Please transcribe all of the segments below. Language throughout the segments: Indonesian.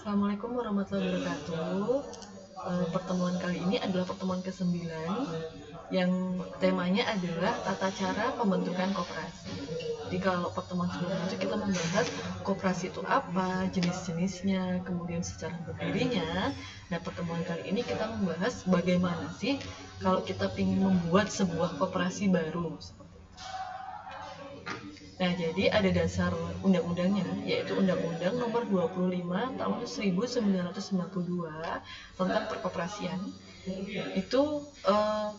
Assalamualaikum warahmatullahi wabarakatuh. Pertemuan kali ini adalah pertemuan ke-9 yang temanya adalah tata cara pembentukan koperasi. Jadi kalau pertemuan sebelumnya itu kita membahas koperasi itu apa, jenis-jenisnya, kemudian secara berdirinya. Nah, pertemuan kali ini kita membahas bagaimana sih kalau kita ingin membuat sebuah koperasi baru. Nah, jadi ada dasar undang-undangnya, yaitu Undang-Undang Nomor 25 Tahun 1992 tentang perkoperasian. Itu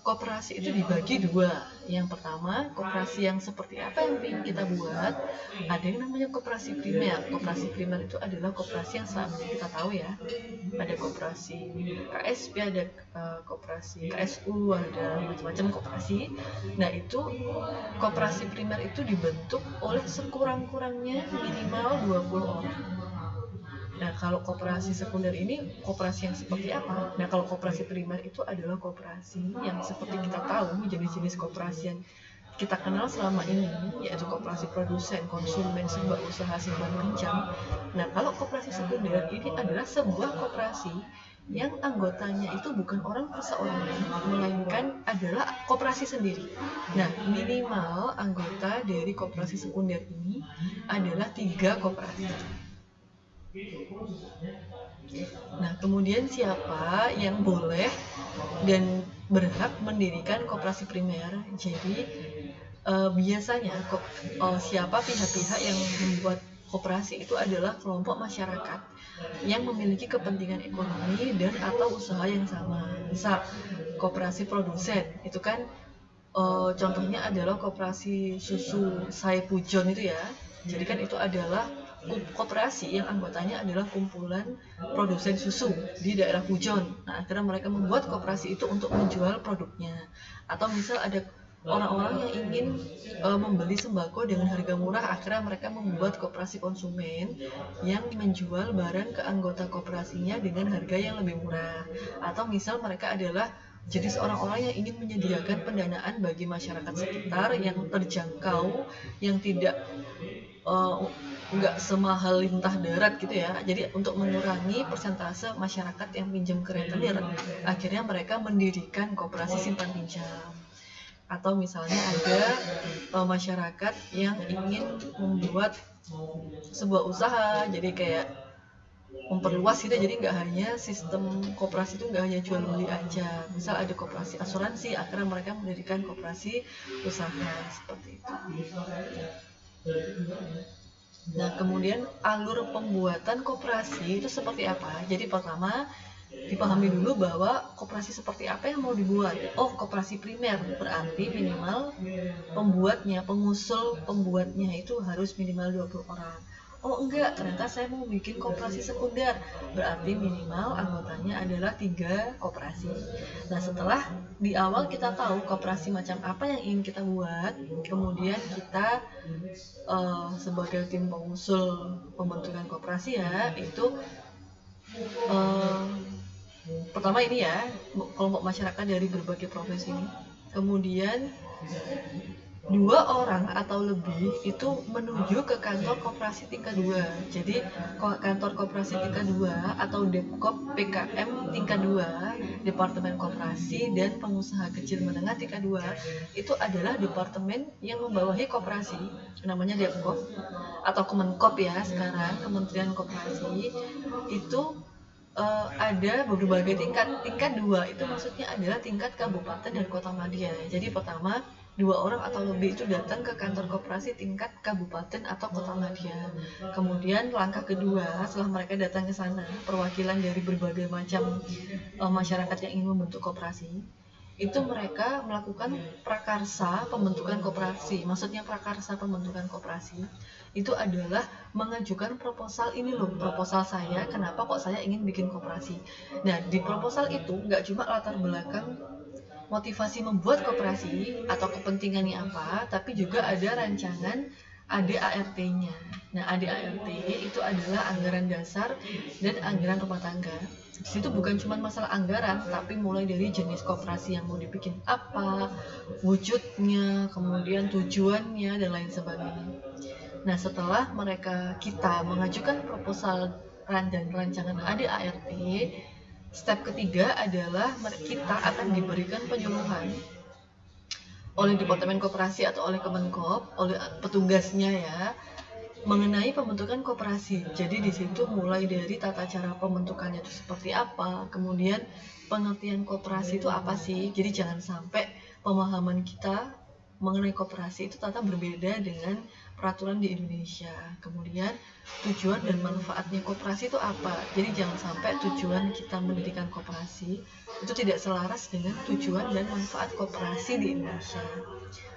koperasi itu dibagi dua. Yang pertama, koperasi yang seperti apa yang ingin kita buat. Ada yang namanya koperasi primer. Koperasi primer itu adalah koperasi yang selama ini kita tahu ya. Ada koperasi KSP, ada koperasi KSU, ada macam-macam koperasi. Nah, itu koperasi primer itu dibentuk oleh sekurang-kurangnya minimal 20 orang. Nah, kalau koperasi sekunder ini koperasi yang seperti apa? Nah, kalau koperasi primer itu adalah koperasi yang seperti kita tahu jenis-jenis koperasi yang kita kenal selama ini, yaitu koperasi produsen, konsumen, sebuah usaha simpan pinjam. Nah, kalau koperasi sekunder ini adalah sebuah koperasi yang anggotanya itu bukan orang perseorangan, melainkan adalah koperasi sendiri. Nah, minimal anggota dari koperasi sekunder ini adalah 3 koperasi. Nah, kemudian siapa yang boleh dan berhak mendirikan koperasi primer? Jadi biasanya siapa pihak-pihak yang membuat koperasi itu adalah kelompok masyarakat yang memiliki kepentingan ekonomi dan atau usaha yang sama. Misal koperasi produsen itu kan contohnya adalah koperasi susu Saipujon itu ya. Jadi kan itu adalah koperasi yang anggotanya adalah kumpulan produsen susu di daerah Pujon. Nah, akhirnya mereka membuat koperasi itu untuk menjual produknya. Atau misal ada orang-orang yang ingin membeli sembako dengan harga murah, akhirnya mereka membuat koperasi konsumen yang menjual barang ke anggota koperasinya dengan harga yang lebih murah. Atau misal mereka adalah jenis orang-orang yang ingin menyediakan pendanaan bagi masyarakat sekitar yang terjangkau, yang tidak nggak semahal lintah darat gitu ya. Jadi untuk mengurangi persentase masyarakat yang pinjam ke rentenir, akhirnya mereka mendirikan koperasi simpan pinjam. Atau misalnya ada masyarakat yang ingin membuat sebuah usaha, jadi kayak memperluas gitu, jadi nggak hanya sistem koperasi itu nggak hanya jual beli aja. Misal ada koperasi asuransi, akhirnya mereka mendirikan koperasi usaha seperti itu. Nah, kemudian alur pembuatan koperasi itu seperti apa? Jadi pertama dipahami dulu bahwa koperasi seperti apa yang mau dibuat. Oh, koperasi primer berarti minimal pembuatnya, pengusul pembuatnya itu harus minimal 20 orang. Oh enggak, ternyata saya mau bikin koperasi sekunder, berarti minimal anggotanya adalah 3 koperasi. Nah, setelah di awal kita tahu koperasi macam apa yang ingin kita buat, kemudian kita sebagai tim pengusul pembentukan koperasi ya, itu pertama ini ya, kelompok masyarakat dari berbagai profesi ini. Kemudian 2 orang atau lebih itu menuju ke kantor koperasi tingkat 2. Jadi kantor koperasi tingkat 2 atau Depkop PKM tingkat 2, Departemen Koperasi dan Pengusaha Kecil Menengah tingkat 2, itu adalah departemen yang membawahi koperasi, namanya Depkop atau Kemenkop ya sekarang, Kementerian Koperasi. Itu ada berbagai tingkat. Tingkat 2 itu maksudnya adalah tingkat kabupaten dan kota madya. Jadi pertama 2 orang atau lebih itu datang ke kantor koperasi tingkat kabupaten atau kota madya. Kemudian langkah kedua, setelah mereka datang ke sana, perwakilan dari berbagai macam masyarakat yang ingin membentuk koperasi, itu mereka melakukan prakarsa pembentukan koperasi. Maksudnya prakarsa pembentukan koperasi itu adalah mengajukan proposal, ini loh proposal saya, kenapa kok saya ingin bikin koperasi. Nah, di proposal itu nggak cuma latar belakang motivasi membuat koperasi atau kepentingannya apa, tapi juga ada rancangan ADART-nya. Nah, ADART itu adalah anggaran dasar dan anggaran rumah tangga. Di situ bukan cuma masalah anggaran, tapi mulai dari jenis koperasi yang mau dibikin apa, wujudnya, kemudian tujuannya, dan lain sebagainya. Nah, setelah kita mengajukan proposal rancangan ADART, step ketiga adalah kita akan diberikan penyuluhan oleh Departemen Koperasi atau oleh Kemenkop, oleh petugasnya ya, mengenai pembentukan koperasi. Jadi di situ mulai dari tata cara pembentukannya itu seperti apa, kemudian pengertian koperasi itu apa sih. Jadi jangan sampai pemahaman kita mengenai koperasi itu ternyata berbeda dengan peraturan di Indonesia. Kemudian tujuan dan manfaatnya koperasi itu apa. Jadi jangan sampai tujuan kita mendirikan koperasi itu tidak selaras dengan tujuan dan manfaat koperasi di Indonesia.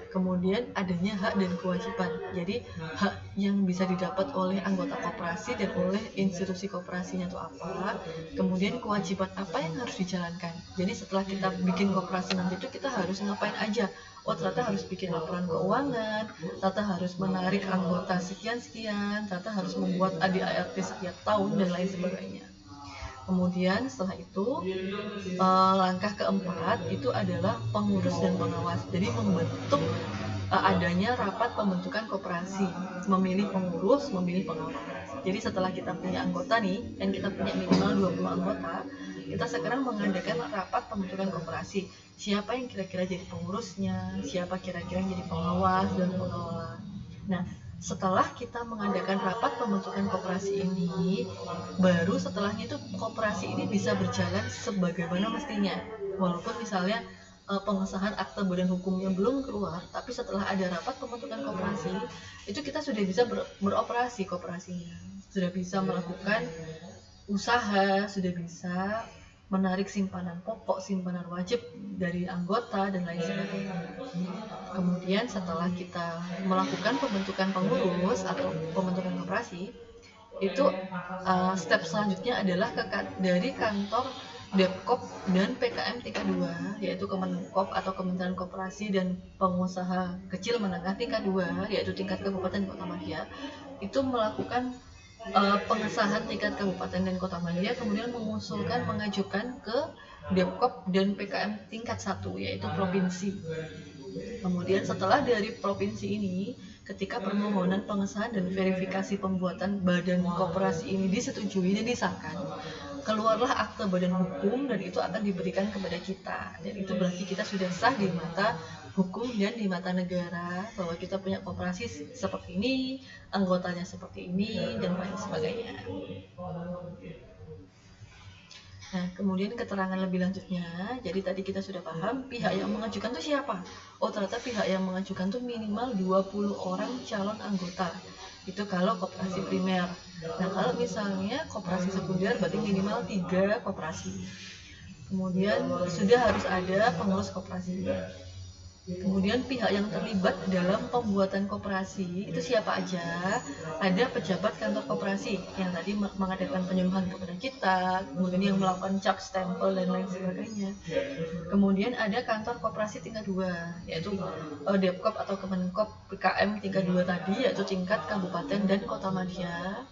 Kemudian adanya hak dan kewajiban. Jadi hak yang bisa didapat oleh anggota koperasi dan oleh institusi koperasinya itu apa. Kemudian kewajiban apa yang harus dijalankan. Jadi setelah kita bikin koperasi nanti itu kita harus ngapain aja. Oh ternyata harus bikin laporan keuangan, ternyata harus menarik anggota sekian-sekian, ternyata harus membuat ADART setiap tahun dan lain sebagainya. Kemudian setelah itu langkah keempat itu adalah pengurus dan pengawas. Jadi membentuk adanya rapat pembentukan koperasi, memilih pengurus, memilih pengawas. Jadi setelah kita punya anggota nih, dan kita punya minimal 20 anggota, kita sekarang mengadakan rapat pembentukan koperasi. Siapa yang kira-kira jadi pengurusnya, siapa kira-kira yang jadi pengawas dan pengelola. Nah, setelah kita mengadakan rapat pembentukan koperasi ini, baru setelahnya itu koperasi ini bisa berjalan sebagaimana mestinya. Walaupun misalnya pengesahan akte badan hukumnya belum keluar, tapi setelah ada rapat pembentukan koperasi, itu kita sudah bisa beroperasi koperasinya, sudah bisa melakukan usaha, sudah bisa menarik simpanan pokok, simpanan wajib dari anggota dan lain sebagainya. Kemudian setelah kita melakukan pembentukan pengurus atau pembentukan koperasi, itu step selanjutnya adalah dari kantor Depkop dan PKM tingkat 2, yaitu Kemenkop atau Kementerian Koperasi dan Pengusaha Kecil Menengah tingkat 2, yaitu tingkat Kabupaten Kota Madia, itu melakukan pengesahan tingkat kabupaten dan kota Madia, kemudian mengajukan ke Depkop dan PKM tingkat 1, yaitu provinsi. Kemudian setelah dari provinsi ini, ketika permohonan pengesahan dan verifikasi pembuatan badan koperasi ini disetujui dan disahkan, keluarlah akte badan hukum dan itu akan diberikan kepada kita. Dan itu berarti kita sudah sah di mata hukum dan di mata negara bahwa kita punya koperasi seperti ini, anggotanya seperti ini, dan lain sebagainya. Nah, kemudian keterangan lebih lanjutnya, jadi tadi kita sudah paham pihak yang mengajukan itu siapa. Oh, ternyata pihak yang mengajukan itu minimal 20 orang calon anggota. Itu kalau koperasi primer. Nah, kalau misalnya koperasi sekunder berarti minimal 3 koperasi. Kemudian sudah harus ada pengurus koperasi. Kemudian pihak yang terlibat dalam pembuatan koperasi itu siapa aja? Ada pejabat kantor koperasi yang tadi mengadakan penyuluhan kepada kita, kemudian yang melakukan cap stempel dan lain sebagainya. Kemudian ada kantor koperasi tingkat 2, yaitu Depkop atau Kemenkop PKM tingkat 2 tadi, yaitu tingkat kabupaten dan kota Madia.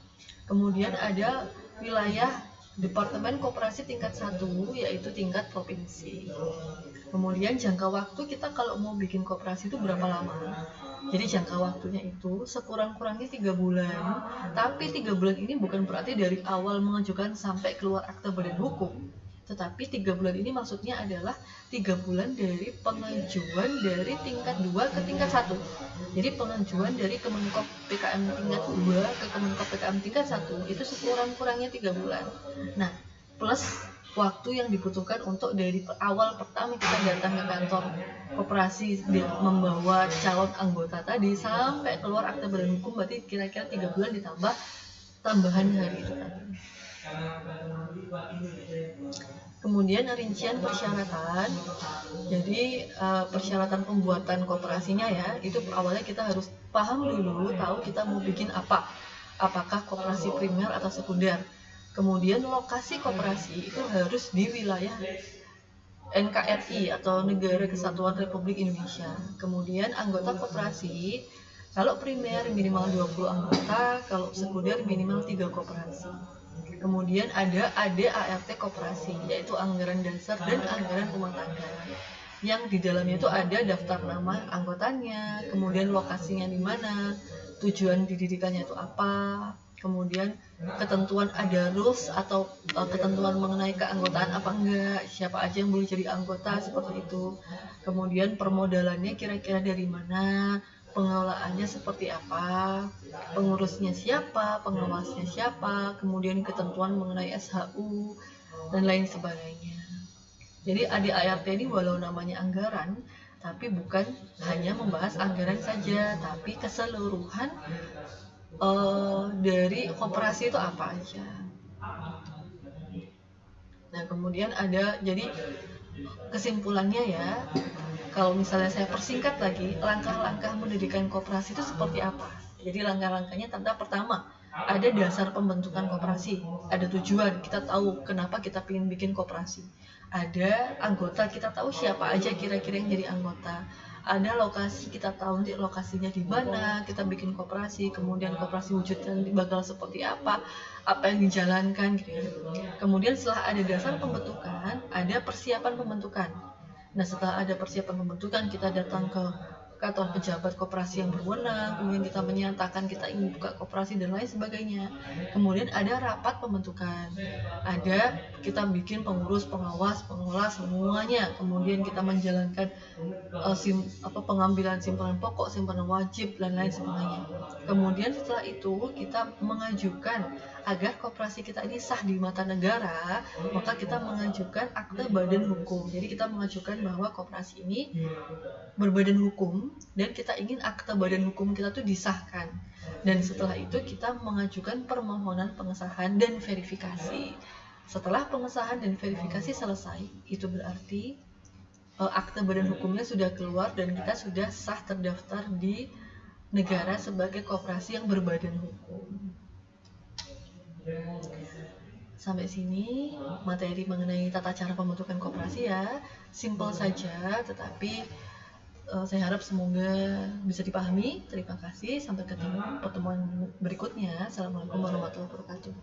Kemudian ada wilayah Departemen Koperasi tingkat 1, yaitu tingkat provinsi. Kemudian jangka waktu kita kalau mau bikin koperasi itu berapa lama? Jadi jangka waktunya itu sekurang-kurangnya 3 bulan. Tapi 3 bulan ini bukan berarti dari awal mengajukan sampai keluar akte badan hukum. Tetapi 3 bulan ini maksudnya adalah 3 bulan dari pengajuan dari tingkat 2 ke tingkat 1. Jadi pengajuan dari Kemenkop PKM tingkat 2 ke Kemenkop PKM tingkat 1 itu sekurang-kurangnya 3 bulan. Nah, plus waktu yang dibutuhkan untuk dari awal pertama kita datang ke kantor koperasi membawa calon anggota tadi sampai keluar akte badan hukum, berarti kira-kira 3 bulan ditambah tambahan hari itu tadi. Kemudian rincian persyaratan. Jadi persyaratan pembuatan koperasinya ya, itu awalnya kita harus paham dulu, tahu kita mau bikin apa, apakah koperasi primer atau sekunder. Kemudian lokasi koperasi itu harus di wilayah NKRI atau Negara Kesatuan Republik Indonesia. Kemudian anggota koperasi, kalau primer minimal 20 anggota, kalau sekunder minimal 3 koperasi. Kemudian ada ADART koperasi, yaitu anggaran dasar dan anggaran rumah tangga. Yang di dalamnya itu ada daftar nama anggotanya, kemudian lokasinya di mana, tujuan didirikannya itu apa, kemudian ketentuan ada rules atau ketentuan mengenai keanggotaan apa enggak, siapa aja yang boleh jadi anggota seperti itu, kemudian permodalannya kira-kira dari mana, pengelolaannya seperti apa, pengurusnya siapa, pengawasnya siapa, kemudian ketentuan mengenai SHU dan lain sebagainya. Jadi ADART ini walau namanya anggaran, tapi bukan hanya membahas anggaran saja, tapi keseluruhan dari koperasi itu apa aja. Nah, kemudian ada, jadi kesimpulannya ya, kalau misalnya saya persingkat lagi, langkah-langkah mendirikan koperasi itu seperti apa. Jadi langkah-langkahnya tentang pertama, ada dasar pembentukan koperasi, ada tujuan, kita tahu kenapa kita ingin bikin koperasi. Ada anggota, kita tahu siapa aja kira-kira yang jadi anggota. Ada lokasi, kita tahu nanti lokasinya di mana, kita bikin koperasi, kemudian koperasi wujudnya bakal seperti apa yang dijalankan gitu ya. Kemudian setelah ada dasar pembentukan, ada persiapan pembentukan. Nah, setelah ada persiapan pembentukan, kita datang ke kantor pejabat koperasi yang berwenang, kemudian kita menyatakan kita ingin buka koperasi dan lain sebagainya. Kemudian ada rapat pembentukan, ada kita bikin pengurus, pengawas, pengelola semuanya. Kemudian kita menjalankan pengambilan simpanan pokok, simpanan wajib dan lain sebagainya. Kemudian setelah itu kita mengajukan agar koperasi kita ini sah di mata negara, maka kita mengajukan akte badan hukum. Jadi kita mengajukan bahwa koperasi ini berbadan hukum dan kita ingin akte badan hukum kita tuh disahkan. Dan setelah itu kita mengajukan permohonan pengesahan dan verifikasi. Setelah pengesahan dan verifikasi selesai, itu berarti akte badan hukumnya sudah keluar dan kita sudah sah terdaftar di negara sebagai koperasi yang berbadan hukum. Sampai sini materi mengenai tata cara pembentukan koperasi ya, simple saja, tetapi saya harap semoga bisa dipahami. Terima kasih, sampai ketemu pertemuan berikutnya. Assalamualaikum warahmatullahi wabarakatuh.